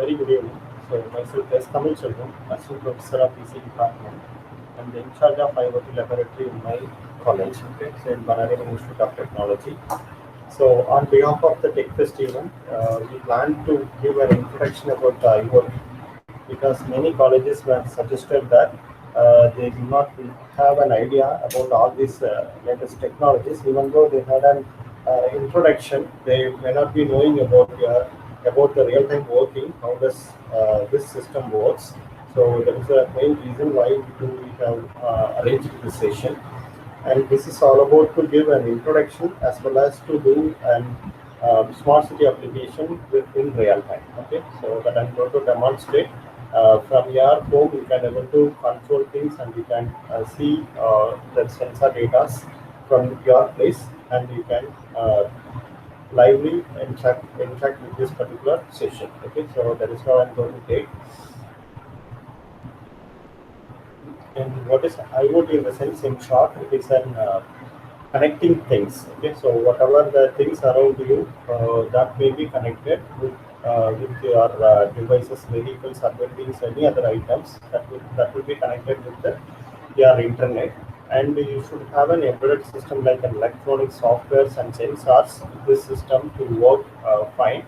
Very good evening. So myself is Tamil Chelvam, Assistant Professor of PC Department. I'm in charge of IoT laboratory in my college, okay, so in Bangalore Institute of Technology. So on behalf of the TechFest event, we plan to give an introduction about the IoT because many colleges were suggested that they do not have an idea about all these latest technologies, even though they had an introduction, they may not be knowing about the real-time working, how does this system works. So that is the main reason why we have arranged this session. And this is all about to give an introduction as well as to do an smart city application within real time. Okay, so that I'm going to demonstrate. From your home, you can able to control things and you can see the sensor data from your place, and you can lively interact with this particular session. Okay, so that is how I'm going to take. And what is IoT in the sense? In short, it is an connecting things. Okay, so whatever the things around you that may be connected with your devices, vehicles, or buildings, any other items that will be connected with your internet. And you should have an embedded system like an electronic softwares and sensors. This system to work fine.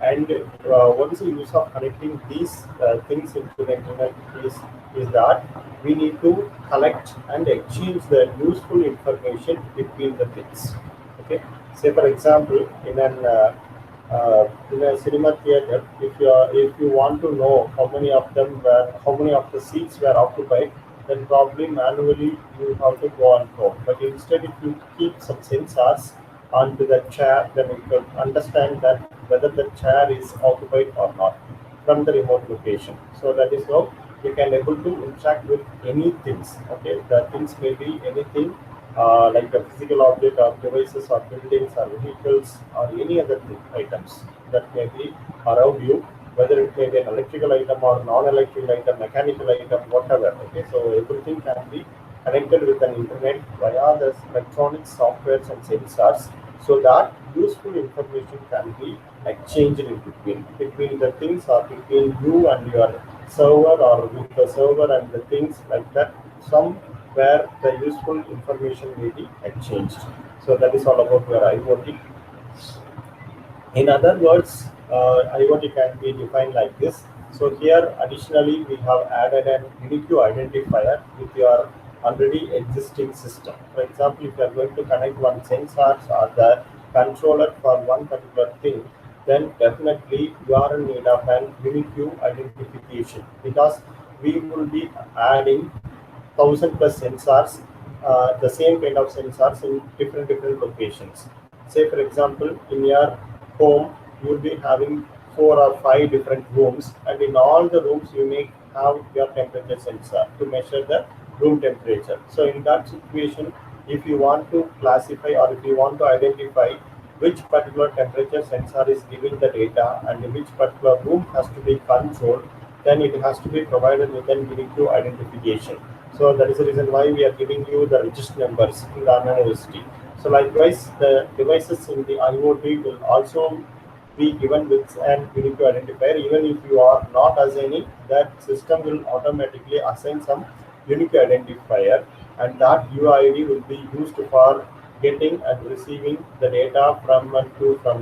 And what is the use of connecting these things into the internet is that we need to collect and exchange the useful information between the things. Okay. Say for example, in a cinema theater, if you want to know how many of the seats were occupied, then probably manually you have to go and count. But instead, if you keep some sensors onto the chair, then you can understand that whether the chair is occupied or not from the remote location. So that is how you can able to interact with any things. Okay, the things may be anything like a physical object or devices or buildings or vehicles or any other items that may be around you, whether it may be an electrical item or non-electrical item, mechanical item, whatever. Okay, so everything can be connected with an internet via the electronic softwares and sensors, so that useful information can be exchanged in between the things, or between you and your server, or with the server and the things like that. Some where the useful information may be exchanged. So that is all about your IoT. In other words, IoT can be defined like this. So here additionally we have added an unique identifier with your already existing system. For example, if you are going to connect one sensor or the controller for one particular thing, then definitely you are in need of an unique identification, because we will be adding 1,000+ sensors, the same kind of sensors in different locations. Say for example, in your home, you will be having 4 or 5 different rooms, and in all the rooms you may have your temperature sensor to measure the room temperature. So in that situation, if you want to classify or if you want to identify which particular temperature sensor is giving the data and which particular room has to be controlled, then it has to be provided with an unique identification. So that is the reason why we are giving you the register numbers in the university. So likewise, the devices in the IoT will also be given with an unique identifier. Even if you are not assigning, that system will automatically assign some unique identifier, and that UID will be used for getting and receiving the data from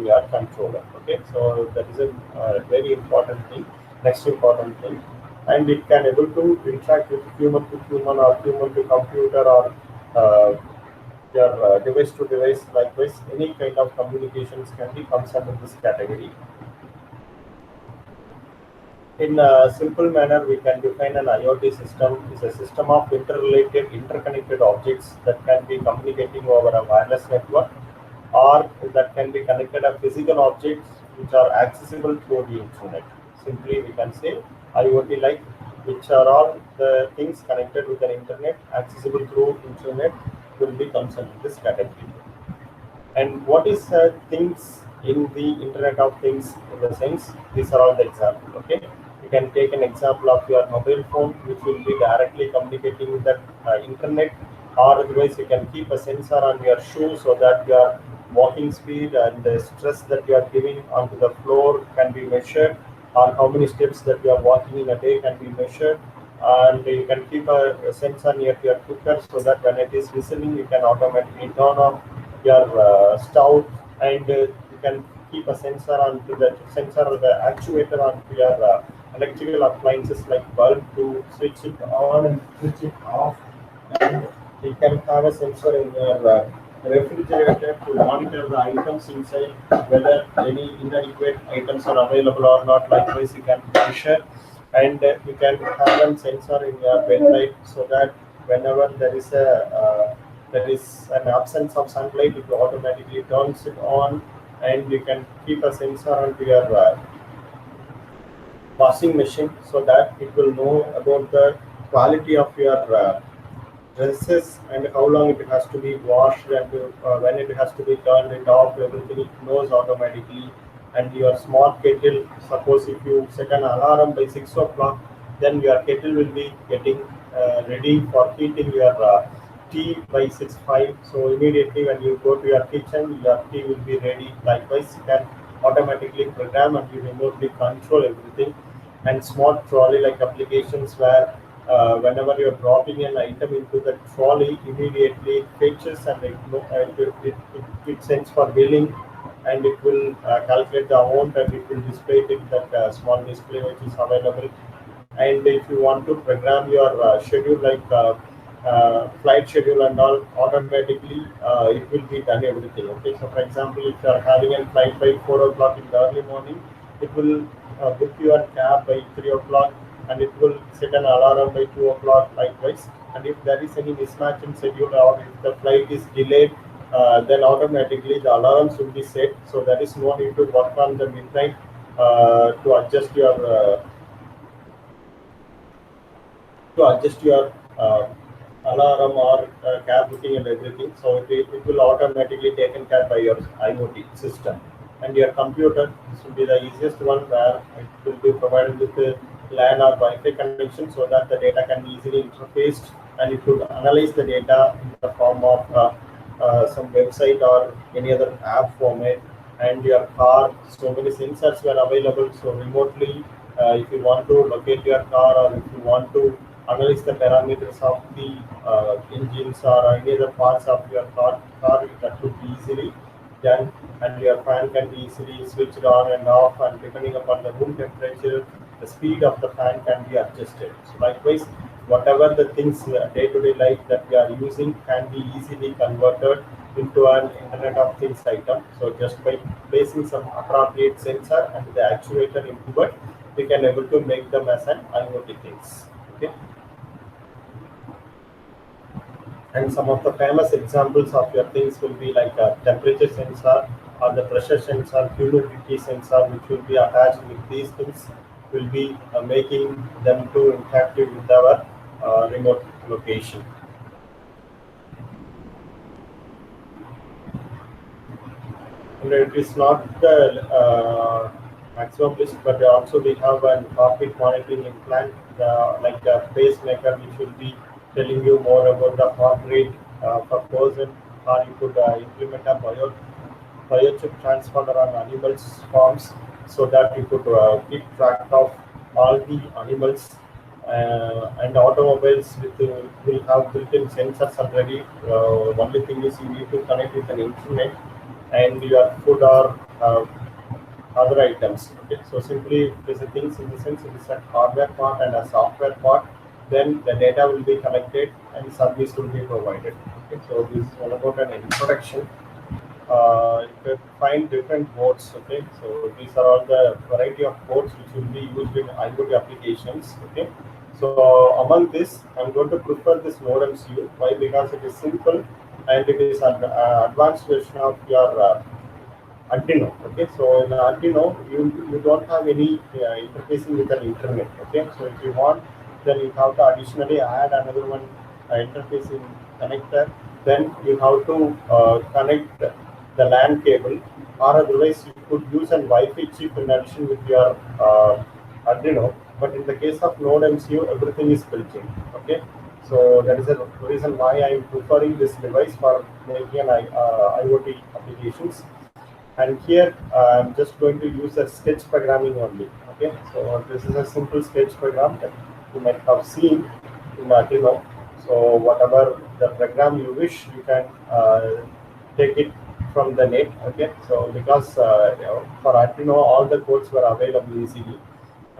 your controller. Okay, so that is a very important thing. Next important thing, and it can able to interact with human to human or human to computer, or uh, your device to device. Likewise, any kind of communications can be comes under this category. In a simple manner, we can define an IoT system is a system of interrelated, interconnected objects that can be communicating over a wireless network, or that can be connected to physical objects which are accessible through the internet. Simply, we can say IoT like, which are all the things connected with an internet, accessible through internet, will be comes under this category. And what is things in the Internet of Things? In the sense, these are all the example. Okay, you can take an example of your mobile phone, which will be directly communicating with the internet, or otherwise you can keep a sensor on your shoe so that your walking speed and the stress that you are giving onto the floor can be measured, or how many steps that you are walking in a day can be measured. And you can keep a sensor near your cooker so that when it is whistling, you can automatically turn off your stove, and you can keep a sensor onto the sensor or the actuator onto your electrical appliances like bulb to switch it on and switch it off. And you can have a sensor in your refrigerator to monitor the items inside, whether any inadequate items are available or not. Likewise, you can measure, and you can have a sensor in your bed light so that whenever there is an absence of sunlight, it automatically turns it on, and you can keep a sensor onto your washing machine so that it will know about the quality of your dresses and how long it has to be washed, and when it has to be turned it off, everything it knows automatically. And your smart kettle, suppose if you set an alarm by 6 o'clock, then your kettle will be getting ready for heating your tea by 6:05. So immediately when you go to your kitchen, your tea will be ready. Likewise, you can automatically program and you remotely control everything. And smart trolley like applications where whenever you're dropping an item into the trolley, immediately it fetches and it sends for billing, and it will calculate the amount and it will display it in that small display which is available. And if you want to program your schedule like flight schedule and all, automatically it will be done everything. Okay, so for example, if you are having a flight by 4 o'clock in the early morning, it will book your cab by 3 o'clock, and it will set an alarm by 2 o'clock likewise. And if there is any mismatch in schedule or if the flight is delayed, then automatically the alarms will be set, so there is no need to work on the midnight to adjust your alarm or cab booking and everything. So it will automatically taken care by your IoT system. And your computer, this will be the easiest one where it will be provided with a LAN or Wi-Fi connection so that the data can be easily interfaced, and it will analyze the data in the form of some website or any other app format. And your car, so many sensors were available, so remotely if you want to locate your car, or if you want to analyze the parameters of the engines or any other parts of your car, that would be easily done. And your fan can be easily switched on and off, and depending upon the room temperature, the speed of the fan can be adjusted. So likewise, whatever the things day-to-day life that we are using can be easily converted into an Internet of Things item. So just by placing some appropriate sensor and the actuator into it, we can able to make them as an IoT things. Okay. And some of the famous examples of your things will be like a temperature sensor or the pressure sensor, humidity sensor, which will be attached with these things, will be making them to interactive with our remote location. And it is not the maximum list, but also we have an heartbeat monitoring implant, like a pacemaker, which will be telling you more about the heart rate per person, or you could implement a biochip transponder on animals' farms so that you could keep track of all the animals. And automobiles will have built-in sensors already. Only thing is you need to connect with an internet, and your food or other items. Okay, so simply there's a things in the sense it is a hardware part and a software part. Then the data will be collected and service will be provided. Okay, so this is all about an introduction. You can find different boards. Okay, so these are all the variety of boards which will be used in IoT applications. Okay, so among this, I'm going to prefer this Node MCU. Why? Because it is simple and it is an advanced version of your Arduino. Okay, so in Arduino, you don't have any interfacing with an internet. Okay, so if you want, then you have to additionally add another one interfacing connector. Then you have to connect the LAN cable, or otherwise you could use an Wi-Fi chip in addition with your Arduino. But in the case of Node MCU, everything is built in. Okay, so that is the reason why I am preferring this device for making an IoT applications. And here I'm just going to use a sketch programming only. Okay, so this is a simple sketch program that you might have seen in Arduino. So whatever the program you wish, you can take it from the net. Okay, so because for Arduino all the codes were available easily.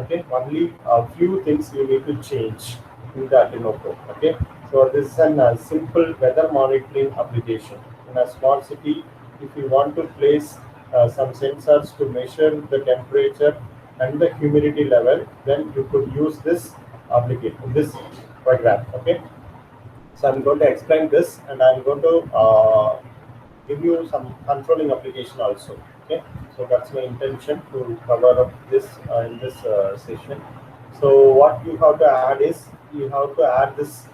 Okay, only a few things you need to change in the Arduino code. Okay, so this is a simple weather monitoring application in a small city. If you want to place some sensors to measure the temperature and the humidity level, then you could use this application, this program. Okay, so I'm going to explain this, and I'm going to give you some controlling application also. Okay, so that's my intention to cover up this in this session. So what you have to add is you have to add this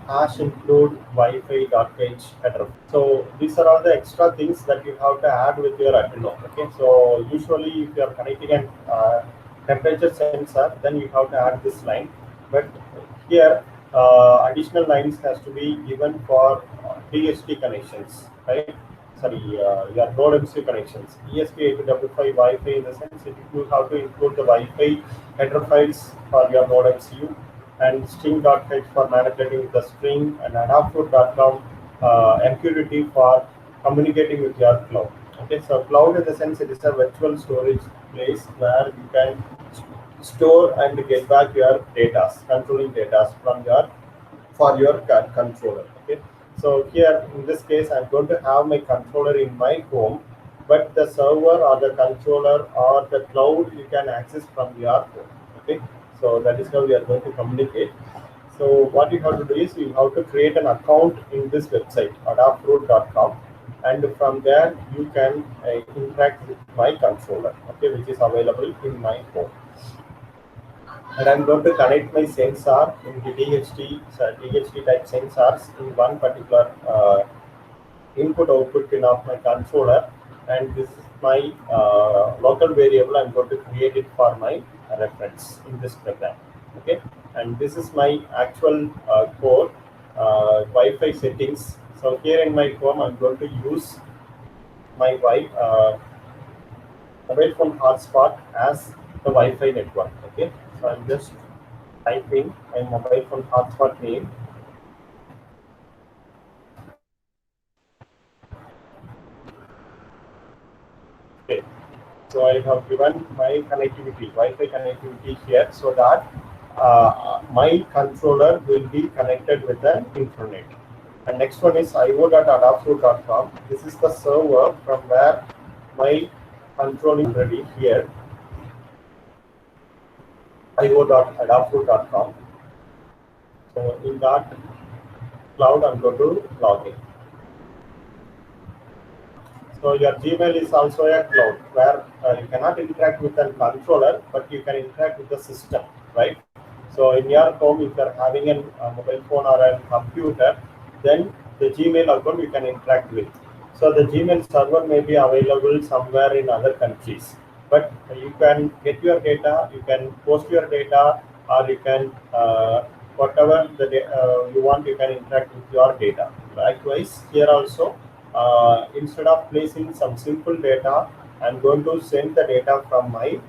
hash include Wi-Fi.h header. So these are all the extra things that you have to add with your Arduino. Okay, so usually if you are connecting an temperature sensor, then you have to add this line. But here additional lines has to be given for DHT connections, right? Sorry, your Node MCU connections. ESP8255 Wi-Fi, in the sense that you have to include the Wi-Fi header files for your Node MCU, and string.h for manipulating the string, and adaptfloat.com MQTT for communicating with your cloud. Okay, so cloud in the sense it is a virtual storage place where you can store and get back your data, controlling data from your for your controller. Okay, so here in this case I'm going to have my controller in my home, but the server or the controller or the cloud you can access from your home. Okay, so that is how we are going to communicate. So what you have to do is you have to create an account in this website adaptroot.com, and from there you can interact with my controller, okay, which is available in my home. And I'm going to connect my sensor in the DHT type sensors in one particular input output pin of my controller, and this is my local variable. I'm going to create it for my reference in this program. Okay, and this is my actual code Wi-Fi settings. So here in my home, I'm going to use my mobile phone hotspot as the Wi-Fi network. Okay, so I'm just typing my mobile phone hotspot name. Okay, so I have given my connectivity, Wi-Fi connectivity here, so that my controller will be connected with the internet. And next one is io.adaptfloat.com. This is the server from where my control is already here. io.adaptfloat.com. So in that cloud, I'm going to log in. So your Gmail is also a cloud where you cannot interact with a controller, but you can interact with the system, right? So in your home, if you are having a mobile phone or a computer, then the Gmail account you can interact with. So the Gmail server may be available somewhere in other countries, but you can get your data, you can post your data, or you can whatever you want, you can interact with your data. Likewise, here also, instead of placing some simple data, I'm going to send the data from my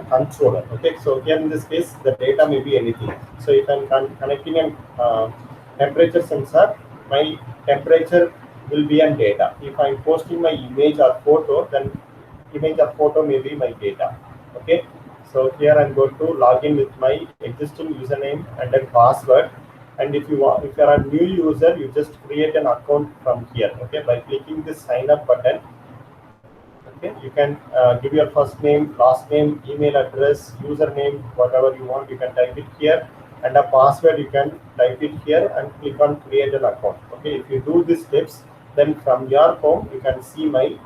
controller. Okay, so here in this case, the data may be anything. So if I'm connecting a temperature sensor, my temperature will be on data. If I'm posting my image or photo, then image or photo may be my data. Okay, so here I'm going to log in with my existing username and then password. And if you are a new user, you just create an account from here. Okay, by clicking this sign up button. Okay, you can give your first name, last name, email address, username, whatever you want, you can type it here, and a password you can type it here and click on create an account. Okay, if you do these steps, then from your home you can see my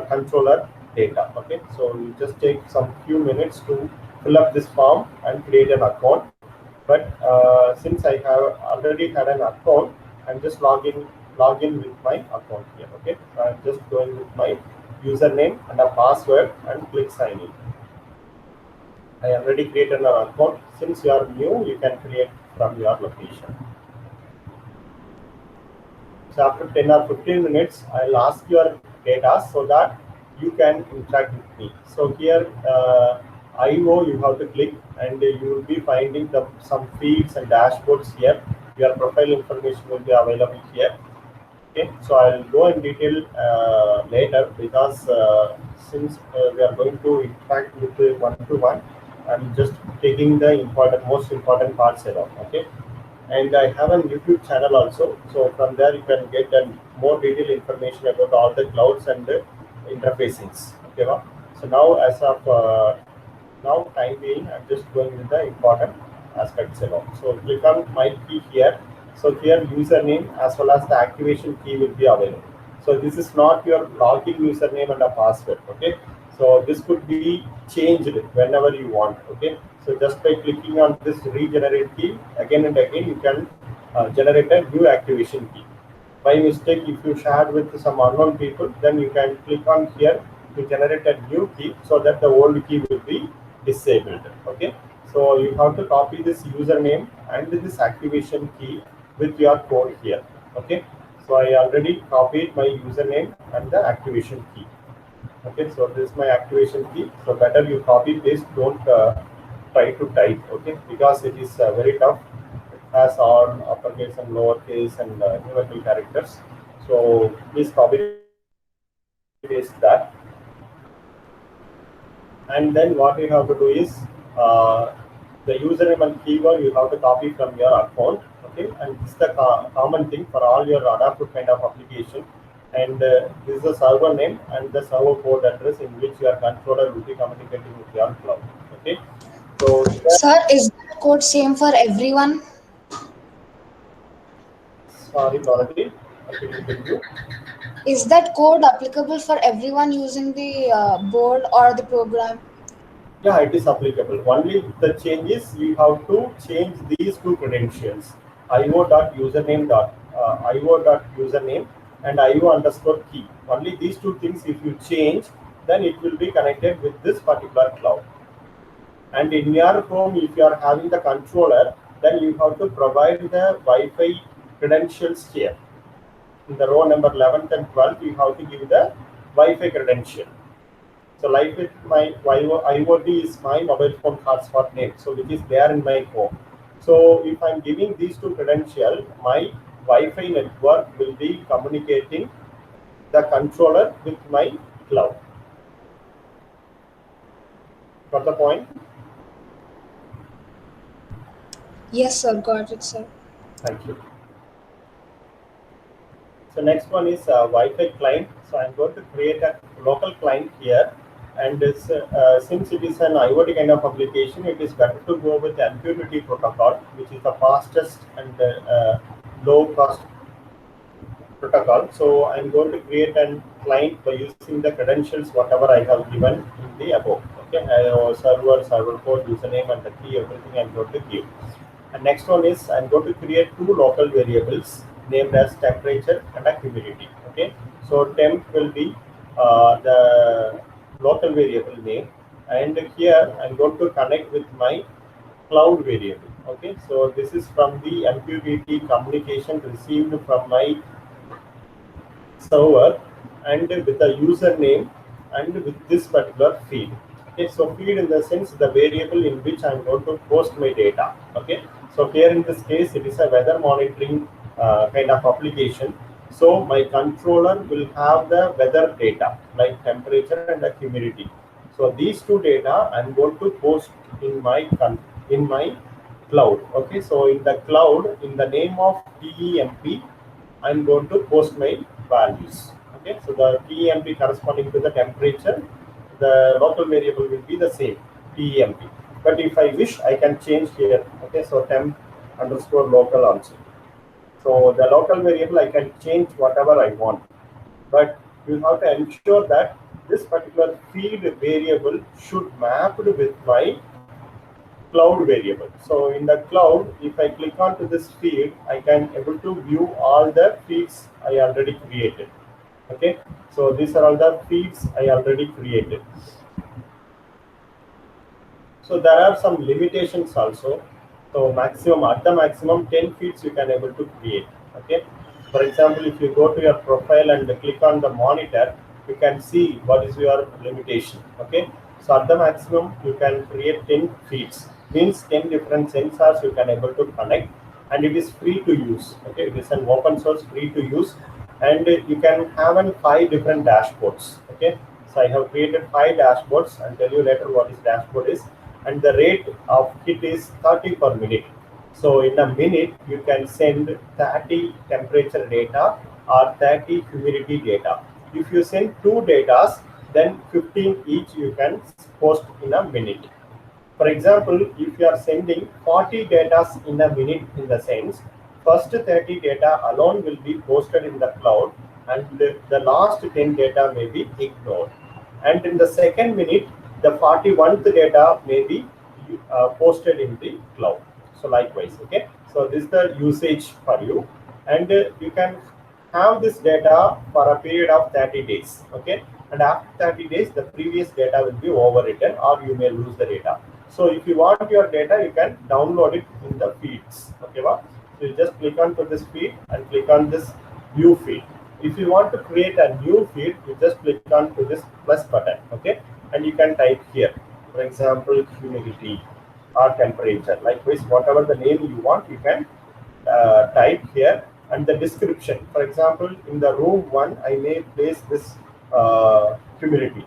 controller data. Okay, so you just take some few minutes to fill up this form and create an account. But since I have already had an account, I'm just log in with my account here. Okay, so I'm just going with my username and a password and click sign in. I already created an account. Since you are new, you can create from your location. So after 10 or 15 minutes, I'll ask your data so that you can interact with me. So here IO you have to click, and you will be finding some feeds and dashboards here. Your profile information will be available here. Okay, so I'll go in detail later, because since we are going to interact with the one-to-one, I'm just taking the most important parts along. Okay, and I have a YouTube channel also. So from there you can get more detailed information about all the clouds and the interfacings. Okay, no? So now as of now time being, I'm just going with the important aspects along. So click on my key here. So here username as well as the activation key will be available. So this is not your login username and a password. Okay, so this could be changed whenever you want. Okay, so just by clicking on this regenerate key again and again, you can generate a new activation key. By mistake, if you shared with some unknown people, then you can click on here to generate a new key, so that the old key will be disabled. Okay, so you have to copy this username and this activation key with your code here. Okay, so I already copied my username and the activation key. Okay, so this is my activation key. So better you copy paste, don't try to type. Okay, because it is very tough. It has all uppercase and lowercase and numerical characters. So please copy paste that. And then what you have to do is the username and keyword you have to copy from your account. Okay, and this is the common thing for all your adaptive kind of application. And this is the server name and the server port address in which your controller will be communicating with your cloud. Okay, so Sir, is that code same for everyone? sorry, Dorothy, I couldn't get you. Is that code applicable for everyone using the board or the program? Yeah, it is applicable. Only the changes you have to change these two credentials: io.username and io underscore key. Only these two things, if you change, then it will be connected with this particular cloud. And in your home, if you are having the controller, then you have to provide the Wi-Fi credentials here. In the row number 11th and 12th, you have to give the Wi-Fi credential. So like with my IoT is my mobile phone hotspot name, so which is there in my home. So if I'm giving these two credentials, my Wi-Fi network will be communicating the controller with my cloud. Got the point? Yes, sir. Got it, sir. Thank you. So next one is Wi-Fi client. So I'm going to create a local client here, and this, since it is an IoT kind of application, it is better to go with the MQTT protocol, which is the fastest and low cost protocol. So I'm going to create a client by using the credentials whatever I have given in the above. Okay, server port, username, and the key, everything I'm going to give. And next one is I'm going to create two local variables named as temperature and a humidity. Okay, so temp will be the local variable name, and here I'm going to connect with my cloud variable. Okay, so this is from the MQTT communication received from my server, and with the username and with this particular feed. Okay, so feed in the sense the variable in which I'm going to post my data. Okay, so here in this case it is a weather monitoring kind of application. So my controller will have the weather data like temperature and the humidity. So these two data I'm going to post in my cloud. Okay, so in the cloud, in the name of TEMP, I'm going to post my values. Okay, so the TEMP corresponding to the temperature, the local variable will be the same TEMP. But if I wish, I can change here. Okay, so temp underscore local also. So the local variable I can change whatever I want. But you have to ensure that this particular feed variable should map with my cloud variable. So in the cloud, if I click onto this feed, I can able to view all the feeds I already created. Okay, so these are all the feeds I already created. So there are some limitations also. So at the maximum 10 feeds you can able to create. Okay, for example, if you go to your profile and click on the monitor, you can see what is your limitation. Okay, So at the maximum, you can create 10 feeds. Means 10 different sensors you can able to connect, and it is free to use. Okay, it is an open source, free to use, and you can have 5 different dashboards. Okay, so I have created 5 dashboards. I'll tell you later what is dashboard is, and the rate of hit is 30 per minute. So in a minute, you can send 30 temperature data or 30 humidity data. If you send 2 datas, then 15 each you can post in a minute. For example, if you are sending 40 data in a minute, in the sense, first 30 data alone will be posted in the cloud, and the last 10 data may be ignored. And in the second minute, the 41th data may be posted in the cloud. So likewise, okay. So this is the usage for you, and you can have this data for a period of 30 days. Okay, and after 30 days, the previous data will be overwritten, or you may lose the data. So if you want your data, you can download it in the feeds. Okay, well, so you just click on to this feed and click on this view feed. If you want to create a new feed, you just click on to this plus button. Okay, and you can type here, for example, humidity or temperature. Likewise, whatever the name you want, you can type here, and the description. For example, in the room 1, I may place this humidity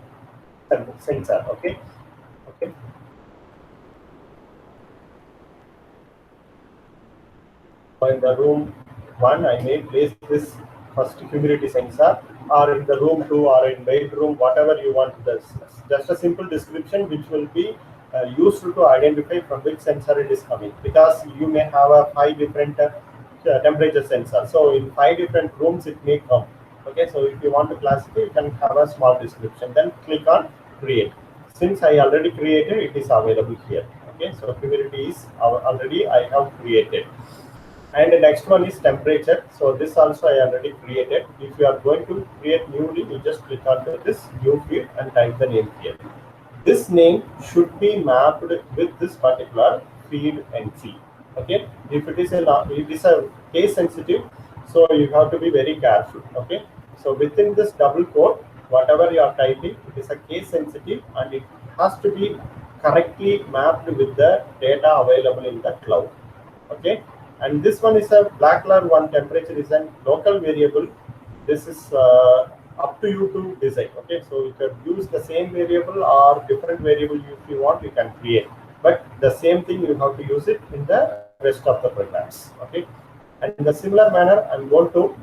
sensor. Okay, okay. So in the room 1, I may place this first humidity sensor, or in the room 2, or in bedroom, whatever you want. This just a simple description which will be used to identify from which sensor it is coming, because you may have a 5 different temperature sensors. So in 5 different rooms it may come. Okay, so if you want to classify, you can have a small description. Then click on create. Since I already created, it is available here. Okay, so humidity is already I have created. And the next one is temperature. So this also I already created. If you are going to create newly, you just click on this new field and type the name here. This name should be mapped with this particular field NC. Okay, if it is a case sensitive, so you have to be very careful. Okay, so within this double quote, whatever you are typing, it is a case sensitive, and it has to be correctly mapped with the data available in the cloud. Okay, and this one is a black color one. Temperature is a local variable. This is up to you to decide. Okay, so you can use the same variable or different variable if you want, you can create, but the same thing you have to use it in the rest of the programs. Okay, and in the similar manner, I'm going to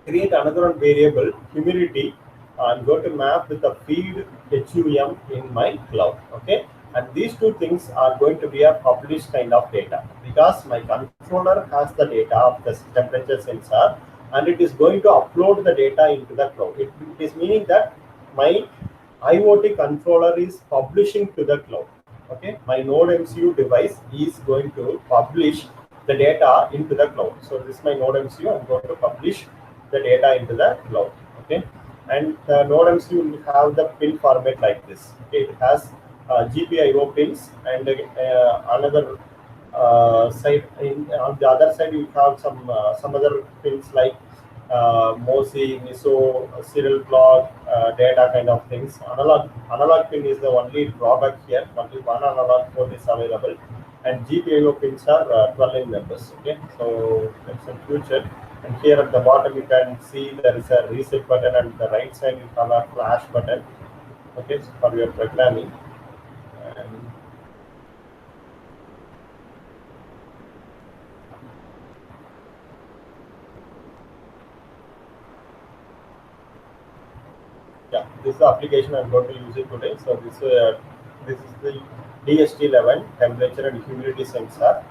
create another one variable, humidity. I'm going to map with the field HUM in my cloud. Okay, and these two things are going to be a published kind of data, because my controller has the data of the temperature sensor, and it is going to upload the data into the cloud. It is meaning that my IoT controller is publishing to the cloud. Okay, my Node MCU device is going to publish the data into the cloud. So this is my Node MCU. I'm going to publish the data into the cloud. Okay, and the Node MCU will have the pin format like this. Okay, it has GPIO pins, and another side on the other side you have some other pins like MOSI, MISO, serial clock, data kind of things. Analog pin is the only drawback here. Only one analog port is available, and GPIO pins are 12 in numbers. Okay, so that's in future. And here at the bottom you can see there is a reset button, and the right side you have a flash button. Okay, so for your programming. And yeah, this is the application I'm going to use it today. So this is the DHT11 temperature and humidity sensor.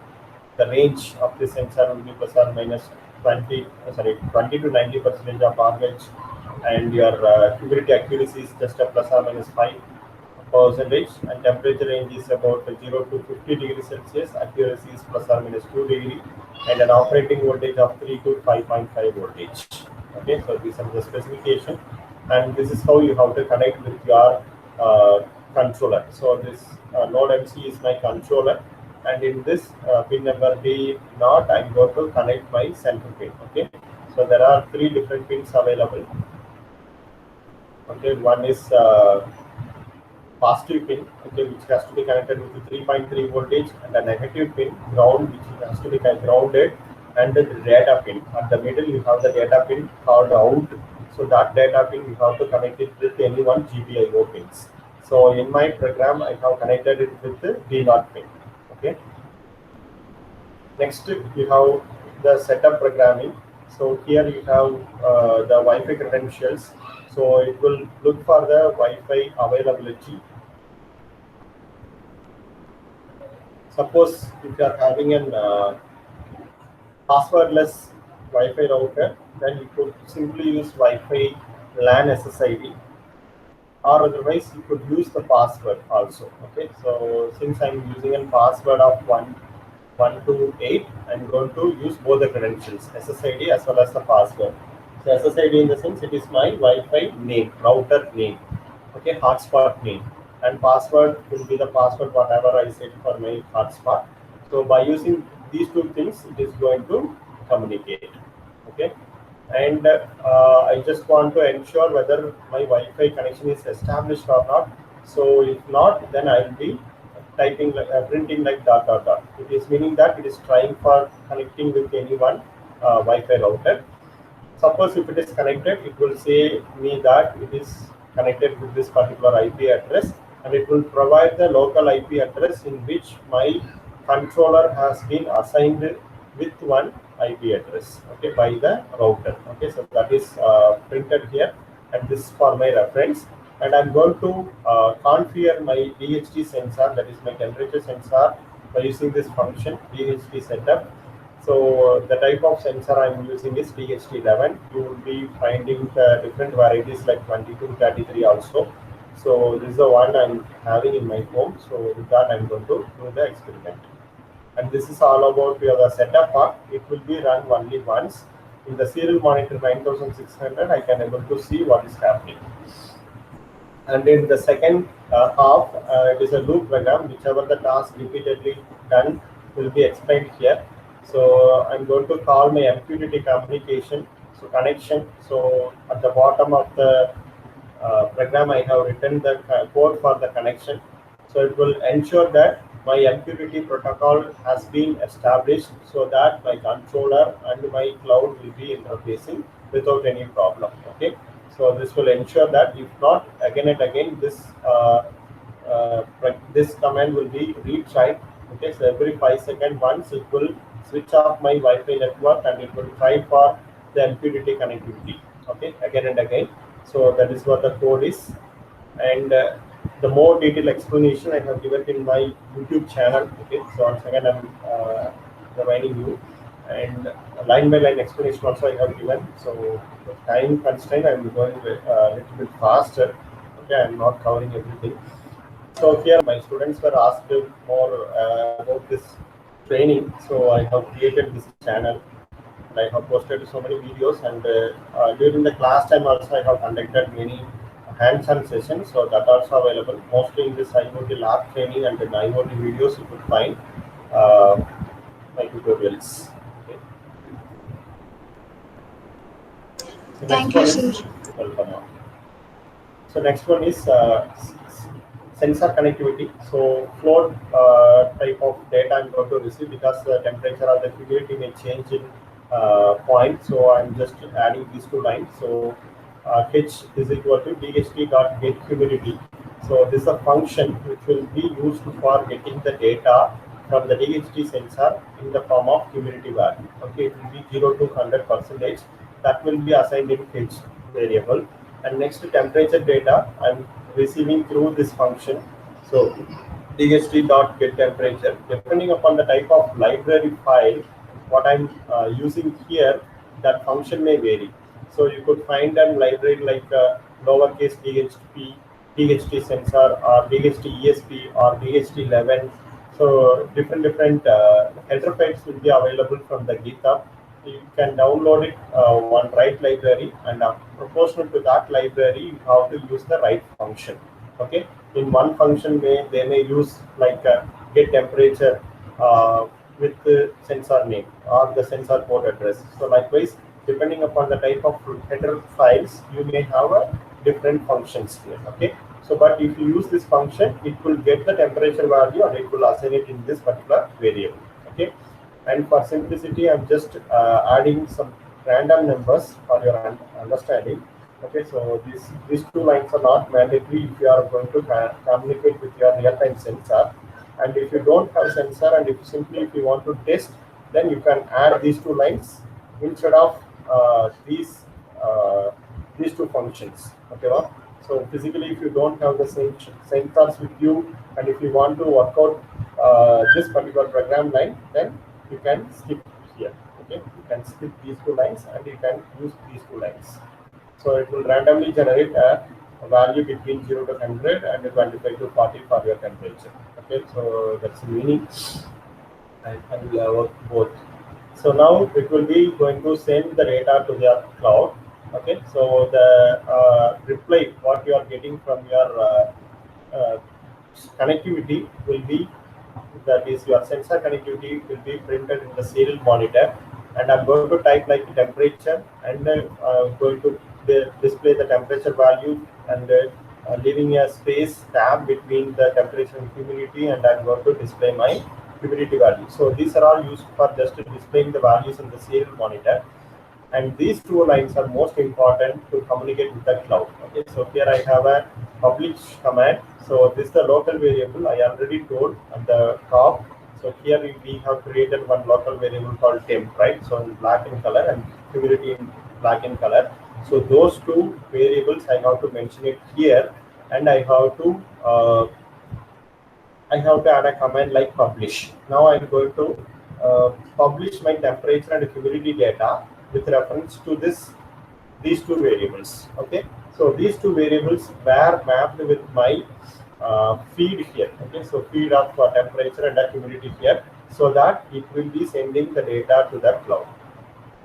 The range of the sensor will be plus or minus 20 to 90% of RH, and your humidity accuracy is just a plus or minus 5%, and temperature range is about 0 to 50 degrees Celsius. Accuracy is plus or minus 2 degree, and an operating voltage of 3 to 5.5 voltage. Okay, so these are the specification, and this is how you have to connect with your controller. So this Node MC is my controller, and in this pin number D0, I'm going to connect my center pin. Okay, so there are 3 different pins available. Okay, one is positive pin, okay, which has to be connected with the 3.3 voltage, and a negative pin, ground, which has to be grounded, and the data pin. At the middle, you have the data pin called out. So that data pin, you have to connect it with any one GPIO pins. So in my program, I have connected it with the D0 pin. Okay. Next, you have the setup programming. So here you have the Wi-Fi credentials. So it will look for the Wi-Fi availability. Suppose if you are having an passwordless Wi-Fi router, then you could simply use Wi-Fi LAN SSID, or otherwise you could use the password also. Okay, so since I'm using a password of 128, I'm going to use both the credentials, SSID as well as the password. So SSID in the sense it is my Wi-Fi name, router name, okay, hotspot name, and password will be the password whatever I set for my hotspot. So by using these two things, it is going to communicate. Okay, and I just want to ensure whether my Wi-Fi connection is established or not. So if not, then I will be typing like printing like dot dot dot. It is meaning that it is trying for connecting with any one Wi-Fi router. Suppose if it is connected, it will say me that it is connected with this particular IP address, and it will provide the local IP address in which my controller has been assigned with one IP address, okay, by the router. Okay, so that is printed here, and this is for my reference. And I'm going to configure my DHT sensor, that is my temperature sensor, by using this function DHT setup. So the type of sensor I'm using is DHT11. You will be finding the different varieties like 22, 33 also. So this is the one I'm having in my home. So with that, I'm going to do the experiment. And this is all about the setup part. It will be run only once. In the serial monitor 9600, I can able to see what is happening. And in the second half, it is a loop program. Whichever the task repeatedly done will be explained here. So I'm going to call my MQTT communication, so connection. So at the bottom of the program, I have written the code for the connection. So it will ensure that my MQTT protocol has been established, so that my controller and my cloud will be interfacing without any problem. Okay. So this will ensure that if not, again and again, this command will be retried. Okay, so every 5 seconds once it will switch off my Wi-Fi network, and it will try for the MQTT connectivity. Okay, again and again. So that is what the code is, and the more detailed explanation I have given in my YouTube channel. Okay, so once again I'm reminding you, and line by line explanation also I have given. So the time constraint, I'm going a little bit faster. Okay, I'm not covering everything. So here my students were asked more about this training. So I have created this channel, and I have posted so many videos, and during the class time also I have conducted many hands-on sessions, so that also available. Mostly in this IoT lab training and the IoT videos you could find my tutorials. Okay. So Thank next you, one sir. is welcome. So next one is sensor connectivity. So float type of data I'm going to receive, because the temperature or the humidity may change in point. So I'm just adding these two lines. So H is equal to DHT.getHumidity. So this is a function which will be used for getting the data from the DHT sensor in the form of humidity value. Okay, it will be 0 to 100%. That will be assigned in H variable. And next, temperature data I'm receiving through this function. So DHT.getTemperature. Depending upon the type of library file what I'm using here, that function may vary. So you could find a library like lowercase DHT, DHT sensor, or DHT ESP, or DHT11. So different header files will be available from the GitHub. You can download it one write library, and proportional to that library, you have to use the write function. Okay, in one function they may use like get temperature with the sensor name or the sensor port address. So likewise, depending upon the type of header files, you may have different functions here. Okay, So, but if you use this function, it will get the temperature value and it will assign it in this particular variable. Okay. And for simplicity, I'm just adding some random numbers for your understanding. Okay, so these two lines are not mandatory if you are going to communicate with your real-time sensor. And if you don't have sensor, and if you want to test, then you can add these two lines instead of these two functions. Okay, well? So physically, if you don't have the same sensors with you, and if you want to work out this particular program line, then you can skip here. Okay, you can skip these two lines and you can use these two lines. So it will randomly generate a value between 0 to 100 and 25 to 40 for your temperature. Okay, so that's the meaning. And we have work both. So now it will be going to send the data to your cloud. Okay, so the reply what you are getting from your connectivity will be, that is your sensor connectivity will be printed in the serial monitor, and I'm going to type like temperature, and going to display the temperature value, and leaving a space tab between the temperature and humidity, and I'm going to display my humidity value. So these are all used for just displaying the values in the serial monitor. And these two lines are most important to communicate with the cloud. Okay, so here I have a publish command. So this is the local variable I already told at the top. So here we have created one local variable called temp, right? So in black in color and humidity in black in color. So those two variables I have to mention it here, and I have to add a command like publish. Now I'm going to publish my temperature and humidity data with reference to these two variables. Okay, so these two variables were mapped with my feed here. Okay, so feed of temperature and humidity here, so that it will be sending the data to the cloud.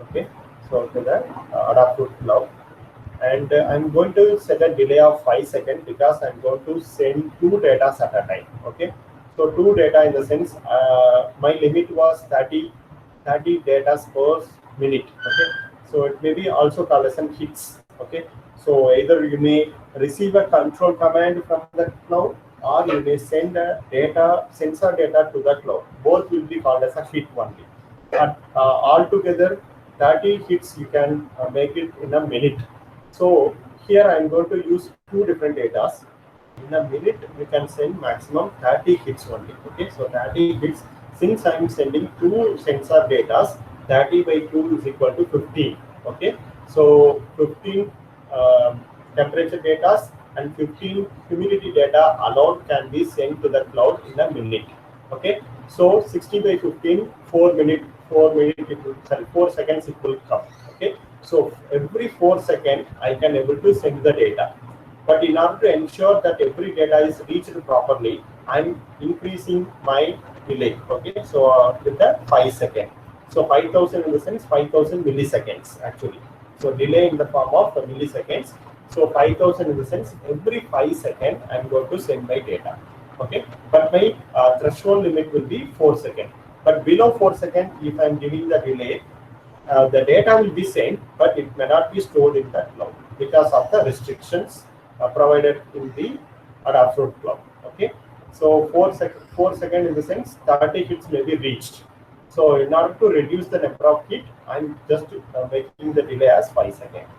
Okay, so to the Adafruit cloud. And I'm going to set a delay of 5 seconds because I'm going to send two data at a time. Okay, so two data in the sense my limit was 30 data per minute. Okay, so it may be also called as an hits. Okay, so either you may receive a control command from the cloud, or you may send a sensor data to the cloud. Both will be called as a hit only. But altogether 30 hits you can make it in a minute. So here I am going to use two different data. In a minute, we can send maximum 30 hits only. Okay, so 30 hits. Since I am sending two sensor data, 30 by 2 is equal to 15. Okay, so 15 temperature data and 15 humidity data alone can be sent to the cloud in a minute. Okay, so 60 by 15, 4 seconds it will come. Okay, so every 4 seconds I can able to send the data. But in order to ensure that every data is reached properly, I'm increasing my delay. Okay, so with the 5 seconds. So 5,000 in the sense 5,000 milliseconds actually. So delay in the form of the milliseconds. So 5,000 in the sense every 5 seconds I'm going to send my data. Okay, but my threshold limit will be 4 seconds. But below 4 seconds, if I'm giving the delay, the data will be sent, but it may not be stored in that cloud because of the restrictions provided in the Adafruit cloud. Okay, so 4 seconds in the sense 30 hits may be reached. So in order to reduce the number of hits, I'm just making the delay as 5 seconds.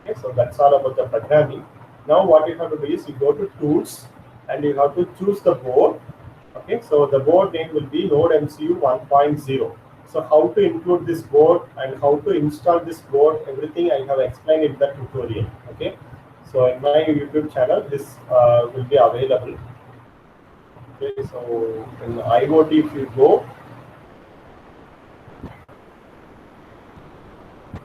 Okay, so that's all about the programming. Now what you have to do is you go to tools and you have to choose the board. Okay, so the board name will be Node MCU 1.0. So how to include this board and how to install this board, everything I have explained in the tutorial. Okay, so in my YouTube channel, this will be available. Okay, so in IoT, if you go,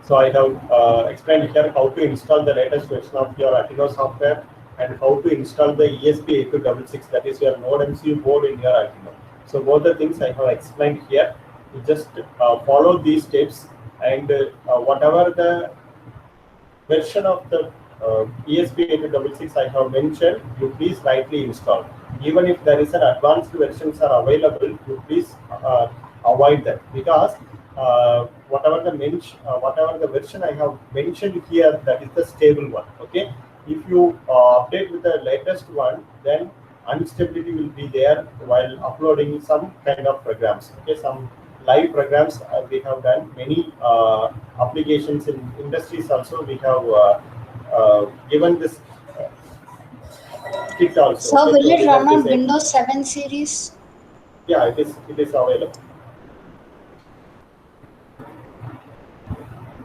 so I have explained here how to install the latest version of your Arduino software and how to install the ESP8266, that is your Node MCU board in your Arduino. So both the things I have explained here. You just follow these steps, and whatever the version of the ESP8266 I have mentioned, you please rightly install. Even if there is an advanced versions are available, you please avoid that, because whatever the version I have mentioned here, that is the stable one. Okay, If you update with the latest one, then instability will be there while uploading some kind of programs. Okay, some live programs we have done. Many applications in industries also we have given this kit also. So Okay, will so it we have run this. on Windows 7 series? Yeah, it is available.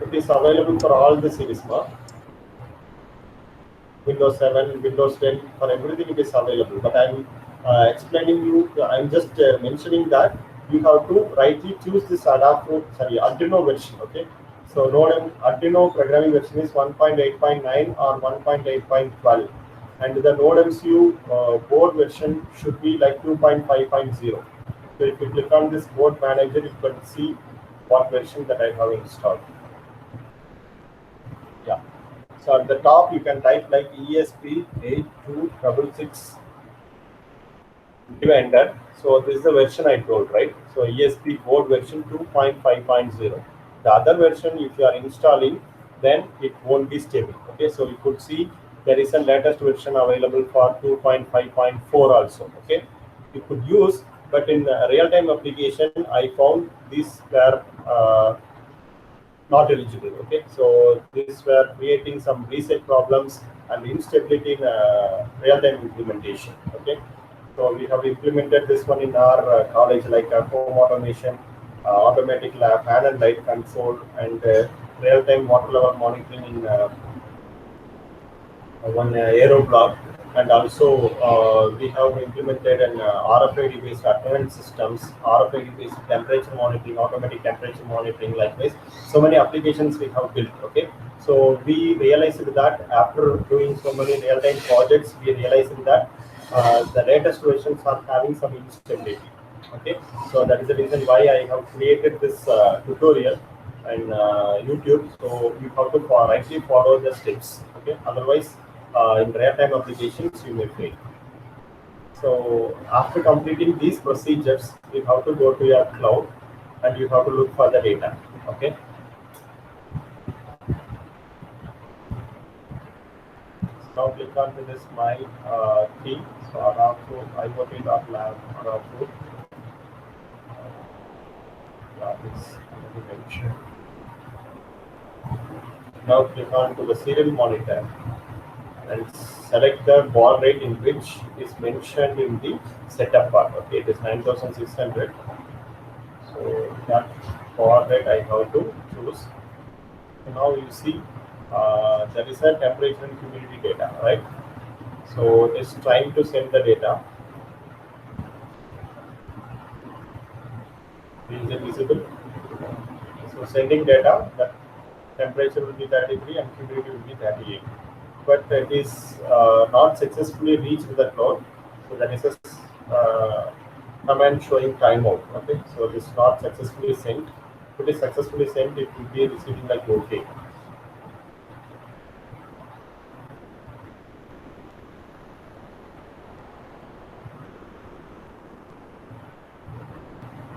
It is available for all the series, ma. Windows 7, Windows 10, for everything it is available. But I'm explaining you, I'm just mentioning that you have to rightly choose this Arduino version. Okay, so Node Arduino programming version is 1.8.9 or 1.8.12, and the Node MCU board version should be like 2.5.0. So if you click on this board manager, you can see what version that I have installed. Yeah. So at the top you can type like ESP8266, give enter. So this is the version I told, right? So ESP board version 2.5.0. The other version, if you are installing, then it won't be stable. Okay, so you could see there is a latest version available for 2.5.4 also. Okay, you could use, but in the real-time application, I found these were not eligible. Okay, so these were creating some reset problems and instability in real-time implementation. Okay, so we have implemented this one in our college, like home automation, automatic lab, fan and light control, and real-time water level monitoring in one aero block. And also we have implemented an RFID based attendance systems, RFID based temperature monitoring, automatic temperature monitoring, like this. So many applications we have built. Okay, so we realized that after doing so many real-time projects, we realized that the latest versions are having some instability. Okay, so that is the reason why I have created this tutorial in YouTube. So you have to rightly follow the steps. Okay, otherwise in real-time applications you may fail. So after completing these procedures, you have to go to your cloud and you have to look for the data. Okay. So now click on to this my key. So Araku IoT.lab Araku. Now click on to the serial monitor and select the baud rate in which is mentioned in the setup part. Okay, it is 9600. So that baud rate I have to choose. So now you see there is a temperature and humidity data, right? So it is trying to send the data. Is it visible? So sending data, the temperature will be 33 and humidity will be 38. But it is not successfully reached the cloud. So that is a command showing timeout. Okay, so this is not successfully sent. If it is successfully sent, it will be receiving like OK.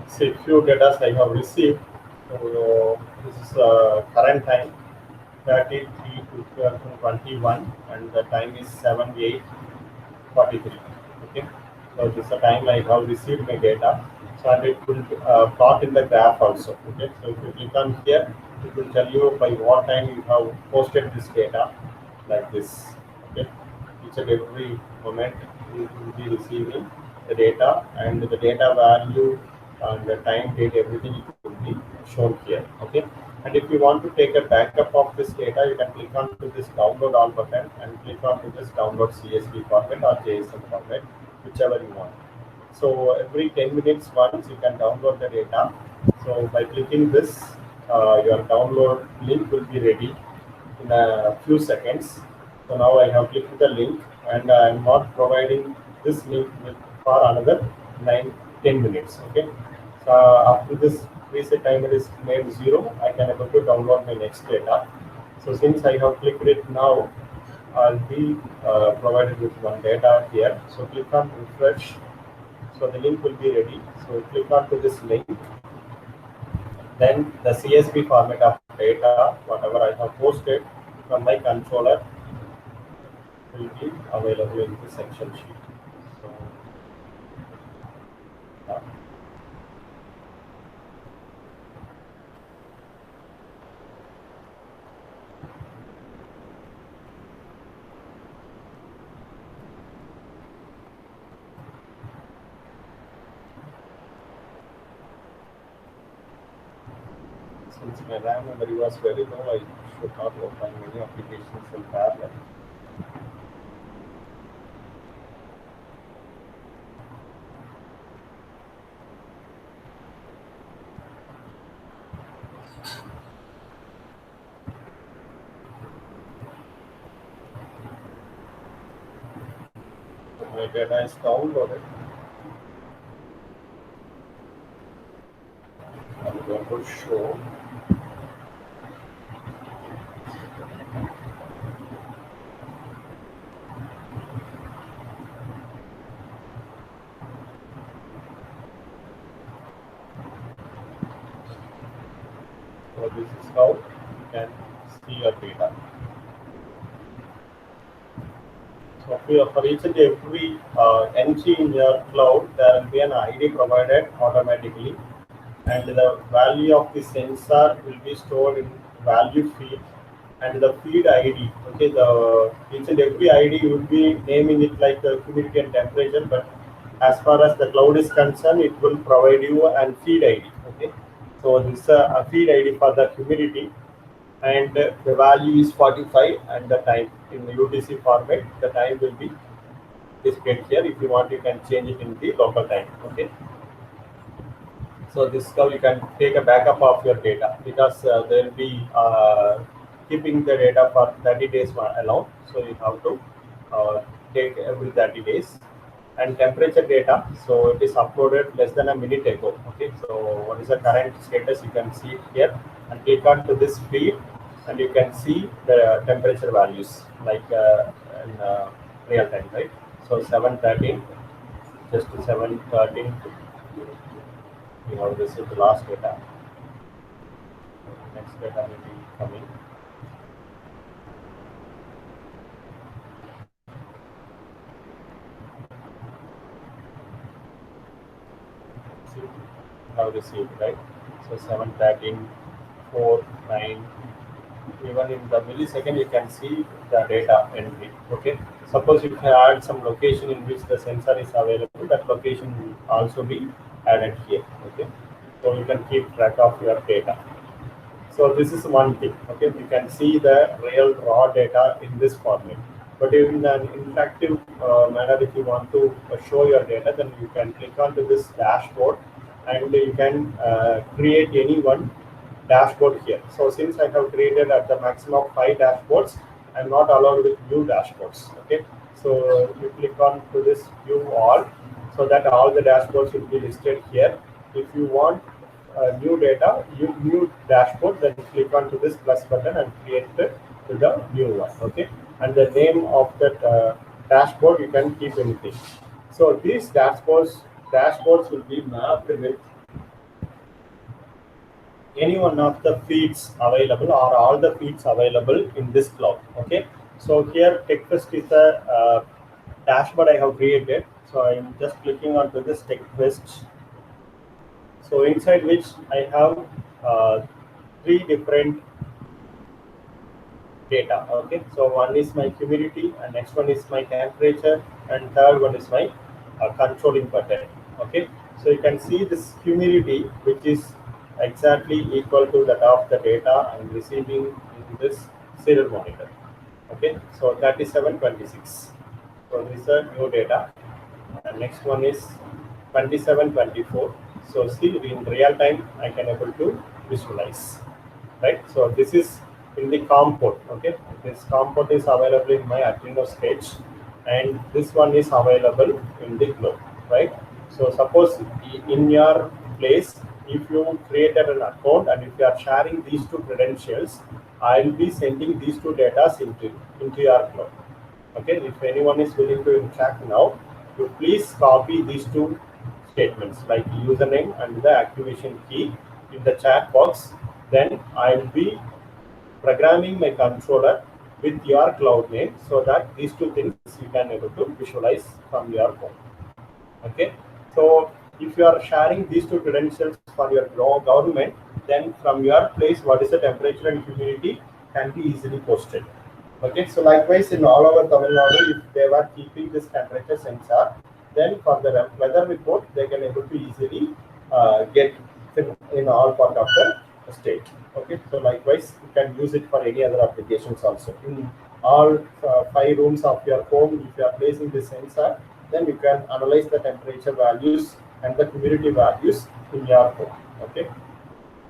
See, few data I have received. So this is current time 33 2021 and the time is 7/8/43. Okay, so this is the time I have received my data. So and it will plot in the graph also. Okay, so if you click on here, it will tell you by what time you have posted this data, like this. Okay, each and every moment you will be receiving the data and the data value and the time, date, everything it will be shown here. Okay, and if you want to take a backup of this data, you can click on to this download all button and click on to this download CSV format or JSON format, whichever you want. So every 10 minutes once you can download the data. So by clicking this, your download link will be ready in a few seconds. So now I have clicked the link and I am not providing this link for another 10 minutes. Okay. So after this reset timer is made 0, I can able to download my next data. So since I have clicked it now, I'll be provided with one data here. So click on refresh. So the link will be ready. So click on to this link. Then the CSV format of data, whatever I have posted from my controller, will be available in the section sheet. So, since my RAM memory was very low, I should not open many applications in parallel. My data is downloaded. I'm going to show. So this is how you can see your data. So for each and every entry in your cloud, there will be an ID provided automatically, and the value of the sensor will be stored in value feed, and the feed ID. Okay, the each and every ID you will be naming it like the humidity and temperature, but as far as the cloud is concerned, it will provide you an feed ID. Okay, so this is a feed ID for the humidity, and the value is 45, and the time in the UTC format, the time will be displayed here. If you want, you can change it in the local time. Okay, so this is how you can take a backup of your data, because they will be keeping the data for 30 days alone. So you have to take every 30 days. And temperature data, so it is uploaded less than a minute ago. Okay, so what is the current status? You can see it here, and click on to this feed, and you can see the temperature values like in real time, right? So 7:13, just 7:13. You have received the last data. Next data will be coming. See, you have received, right? So 7:13, 4, 9. Even in the millisecond, you can see the data entry. Okay. Suppose if you add some location in which the sensor is available, that location will also be added here. Okay. So you can keep track of your data. So this is one thing. Okay, you can see the real raw data in this format. But in an interactive manner, if you want to show your data, then you can click onto this dashboard, and you can create any one dashboard here. So since I have created at the maximum of 5 dashboards, I'm not allowed with view dashboards. Okay, so you click on to this view all, so that all the dashboards will be listed here. If you want new data, new dashboard, then click on to this plus button and create the new one. Okay, and the name of that dashboard, you can keep anything. So these dashboards will be mapped with any one of the feeds available, or all the feeds available in this cloud. Okay, so here TechFest is a dashboard I have created. So I'm just clicking onto this TechFest. So inside which I have three different data. Okay, so one is my humidity, and next one is my temperature, and third one is my controlling button. Okay, so you can see this humidity, which is exactly equal to that of the data I'm receiving in this serial monitor. Okay, so 3726. So this is a new data, and next one is 2724. So see, in real time I can able to visualize, right? So this is in the COM port. Okay, this COM port is available in my Arduino Sketch, and this one is available in the Globe, right? So suppose in your place, if you created an account and if you are sharing these two credentials, I will be sending these two data into your cloud. Okay, if anyone is willing to interact now, you please copy these two statements like username and the activation key in the chat box. Then I will be programming my controller with your cloud name, so that these two things you can able to visualize from your phone. Okay, so if you are sharing these two credentials for your government, then from your place what is the temperature and humidity can be easily posted. Okay, so likewise in all over Tamil Nadu, if they were keeping this temperature sensor, then for the weather report they can able to easily get in all part of the state. Okay, so likewise you can use it for any other applications also. In all 5 rooms of your home, if you are placing this sensor, then you can analyze the temperature values and the humidity values in your home. Okay,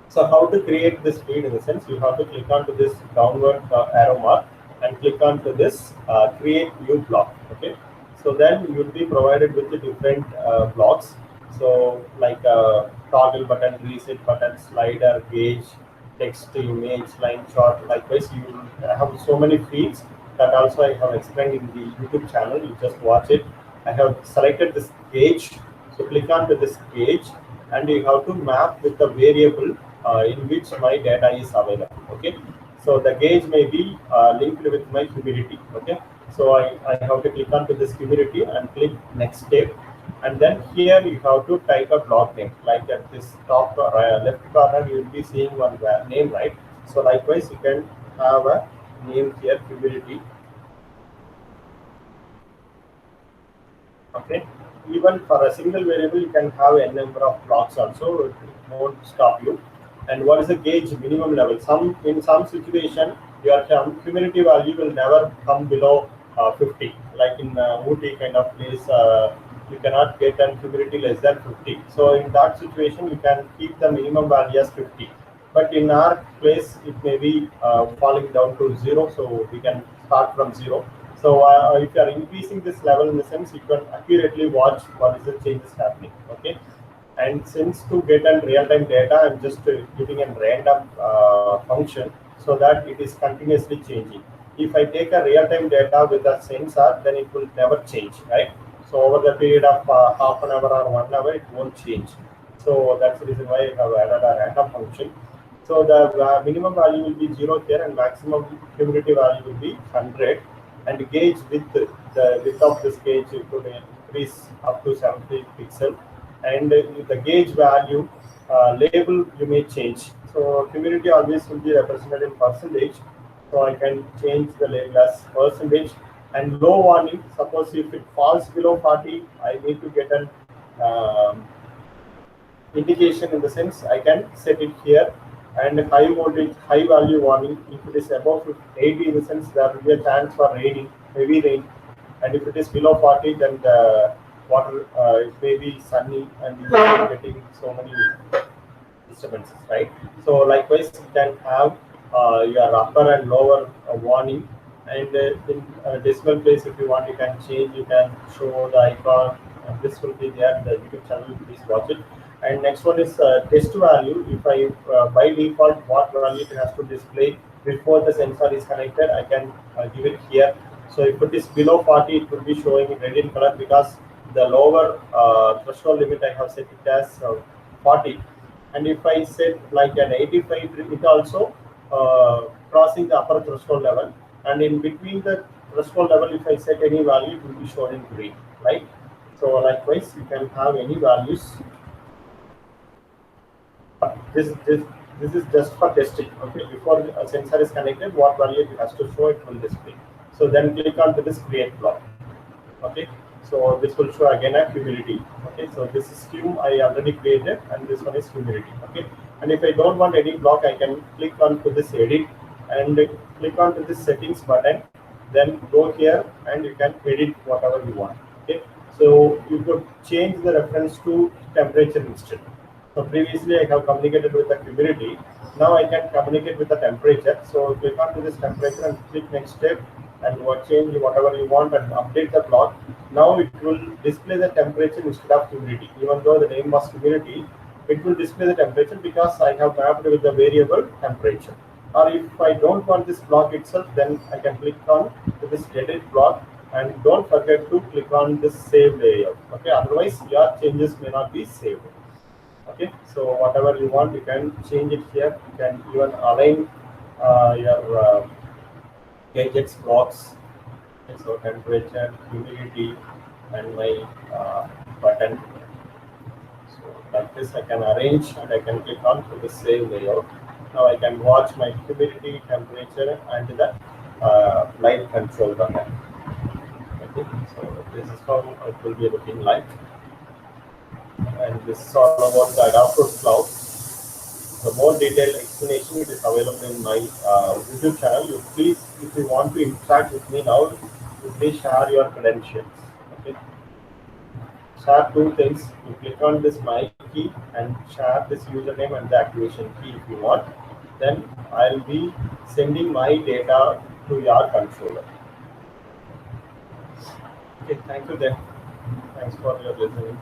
so how to create this feed? In the sense, you have to click onto this downward arrow mark and click onto this create new block. Okay, so then you will be provided with the different blocks. So like toggle button, reset button, slider, gauge, text, image, line chart. Likewise, you will have so many feeds that also I have explained in the YouTube channel. You just watch it. I have selected this gauge. So click onto this gauge and you have to map with the variable in which my data is available. Okay, so the gauge may be linked with my humidity. Okay, so I have to click onto this humidity and click next step, and then here you have to type a block name. Like at this top left corner you will be seeing one name, right? So likewise you can have a name here, humidity. Okay, even for a single variable you can have a number of blocks also, it won't stop you. And what is the gauge minimum level? In some situation your humidity value will never come below 50, like in Ooty kind of place, you cannot get an humidity less than 50. So in that situation you can keep the minimum value as 50, but in our place it may be falling down to 0, so we can start from 0. So if you are increasing this level, in the sense you can accurately watch what is the changes happening. Okay, and since to get a real-time data, I'm just giving a random function so that it is continuously changing. If I take a real-time data with a sensor, then it will never change, right? So over the period of half an hour or 1 hour, it won't change. So that's the reason why I have added a random function. So the minimum value will be 0 here and maximum humidity value will be 100. And gauge width, the width of this gauge you could increase up to 70 pixel. And the gauge value label you may change. So humidity always will be represented in percentage. So I can change the label as percentage. And low warning, suppose if it falls below 40, I need to get an indication, in the sense I can set it here. And high voltage, high value warning, if it is above 80, in the sense there will be a chance for raining, heavy rain. And if it is below 40, then the water, it may be sunny and you are getting so many disturbances, right? So likewise you can have your upper and lower warning. And in decimal place, if you want, you can change, you can show the icon, and this will be there in the YouTube channel. Please watch it. And next one is test value. If I by default what value it has to display before the sensor is connected, I can give it here. So if it is below 40, it will be showing in red in color, because the lower threshold limit I have set it as 40. And if I set like an 85, it also crossing the upper threshold level. And in between the threshold level, if I set any value, it will be shown in green, right? So likewise, you can have any values. This is just for testing. Okay, before a sensor is connected, what value it has to show, it will display. So then click on to this create block. Okay, so this will show again a humidity. Okay, so this is hum I already created, and this one is humidity. Okay, and if I don't want any block, I can click on to this edit and click on to this settings button. Then go here and you can edit whatever you want. Okay, so you could change the reference to temperature instead. So previously I have communicated with the humidity. Now I can communicate with the temperature. So click on to this temperature and click next step, and change whatever you want and update the block. Now it will display the temperature instead of humidity. Even though the name was humidity, it will display the temperature because I have mapped with the variable temperature. Or if I don't want this block itself, then I can click on to this edit block, and don't forget to click on this save layout. Okay, otherwise your changes may not be saved. Okay, so whatever you want, you can change it here. You can even align your gadgets blocks. So temperature, humidity, and my button. So like this, I can arrange and I can click on to the save layout. Now I can watch my humidity, temperature, and the light control button. Okay, so this is how it will be looking like, and this is all about the Adaptors Cloud. The more detailed explanation it is available in my YouTube channel. You please, if you want to interact with me now, you please share your credentials. Okay, share two things. You click on this my key and share this username and the activation key if you want. Then I'll be sending my data to your controller. Okay, thank you then. Thanks for your listening.